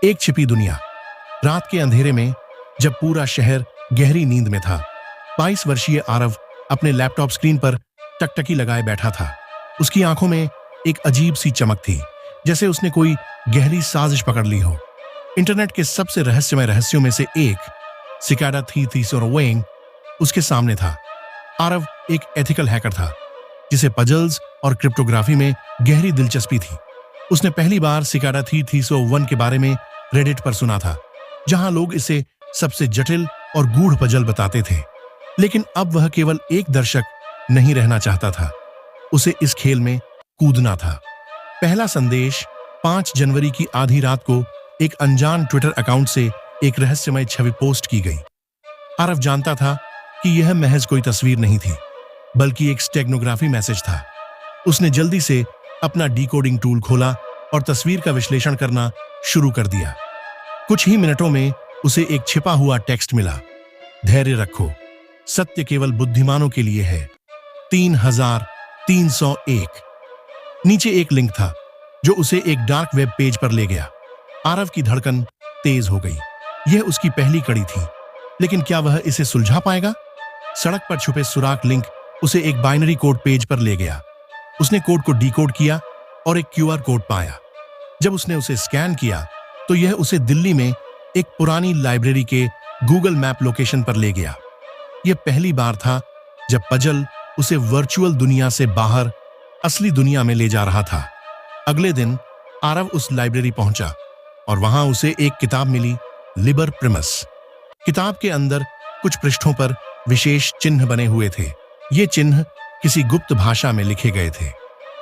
एक छिपी दुनिया। रात के अंधेरे में जब पूरा शहर गहरी नींद में था, 22 वर्षीय आरव अपने लैपटॉप स्क्रीन पर टकटकी लगाए बैठा था। उसकी आंखों में एक अजीब सी चमक थी, जैसे उसने कोई गहरी साजिश पकड़ ली हो। इंटरनेट के सबसे रहस्यमय रहस्यों में से एक, सिकाडा थीसिस उसके सामने था। आरव एक एथिकल हैकर था, जिसे पजल्स और क्रिप्टोग्राफी में गहरी दिलचस्पी थी। उसने पहली बार सिकाडा थीसिस के बारे में रेडिट पर सुना था, जहां लोग इसे सबसे जटिल और गूढ़ पजल बताते थे। लेकिन अब वह केवल एक दर्शक नहीं रहना चाहता था, उसे इस खेल में कूदना था। पहला संदेश 5 जनवरी की आधी रात को एक अनजान ट्विटर अकाउंट से एक रहस्यमय छवि पोस्ट की गई। आरव जानता था कि यह महज कोई तस्वीर नहीं थी, बल्कि एक स्टेगनोग्राफी मैसेज था। उसने जल्दी से अपना डिकोडिंग टूल खोला और तस्वीर का विश्लेषण करना शुरू कर दिया। कुछ ही मिनटों में उसे एक छिपा हुआ टेक्स्ट मिला। धैर्य रखो, सत्य केवल बुद्धिमानों के लिए है। 3301। नीचे एक लिंक था जो उसे एक डार्क वेब पेज पर ले गया। आरव की धड़कन तेज हो गई। यह उसकी पहली कड़ी थी, लेकिन क्या वह इसे सुलझा पाएगा? सड़क पर छुपे सुराख लिंक उसे एक बाइनरी कोड पेज पर ले गया। उसने कोड को डिकोड किया और एक क्यूआर कोड पाया। जब उसने उसे स्कैन किया तो यह उसे दिल्ली में एक पुरानी लाइब्रेरी के गूगल मैप लोकेशन पर ले गया। यह पहली बार था जब पजल उसे वर्चुअल दुनिया से बाहर असली दुनिया में ले जा रहा था। अगले दिन आरव उस लाइब्रेरी पहुंचा और वहां उसे एक किताब मिली, लिबर प्रिमस। किताब के अंदर कुछ पृष्ठों पर विशेष चिन्ह बने हुए थे। ये चिन्ह किसी गुप्त भाषा में लिखे गए थे।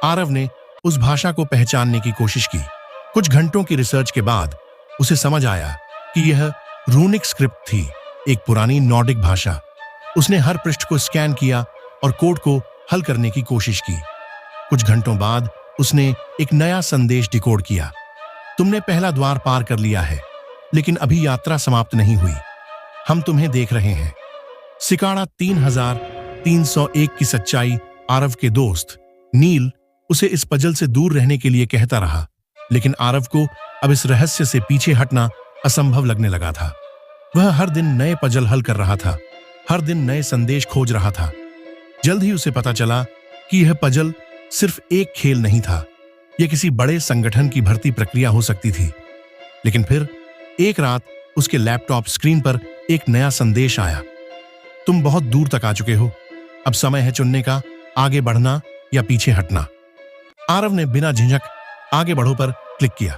आरव ने उस भाषा को पहचानने की कोशिश की। कुछ घंटों की रिसर्च के बाद उसे समझ आया कि यह रूनिक स्क्रिप्ट थी, एक पुरानी नॉर्डिक भाषा। उसने हर पृष्ठ को स्कैन किया और कोड को हल करने की कोशिश की। कुछ घंटों बाद उसने एक नया संदेश डिकोड किया। तुमने पहला द्वार पार कर लिया है, लेकिन अभी यात्रा समाप्त नहीं हुई। हम तुम्हें देख रहे हैं। सिकाडा 3301 की सच्चाई। आरव के दोस्त नील उसे इस पजल से दूर रहने के लिए कहता रहा, लेकिन आरव को अब इस रहस्य से पीछे हटना असंभव लगने लगा था। वह हर दिन नए पजल हल कर रहा था, हर दिन नए संदेश खोज रहा था। जल्द ही उसे पता चला कि यह पजल सिर्फ एक खेल नहीं था, यह किसी बड़े संगठन की भर्ती प्रक्रिया हो सकती थी। लेकिन फिर एक रात उसके लैपटॉप स्क्रीन पर एक नया संदेश आया। तुम बहुत दूर तक आ चुके हो, अब समय है चुनने का, आगे बढ़ना या पीछे हटना। आरव ने बिना झिझक आगे बढ़ो पर क्लिक किया।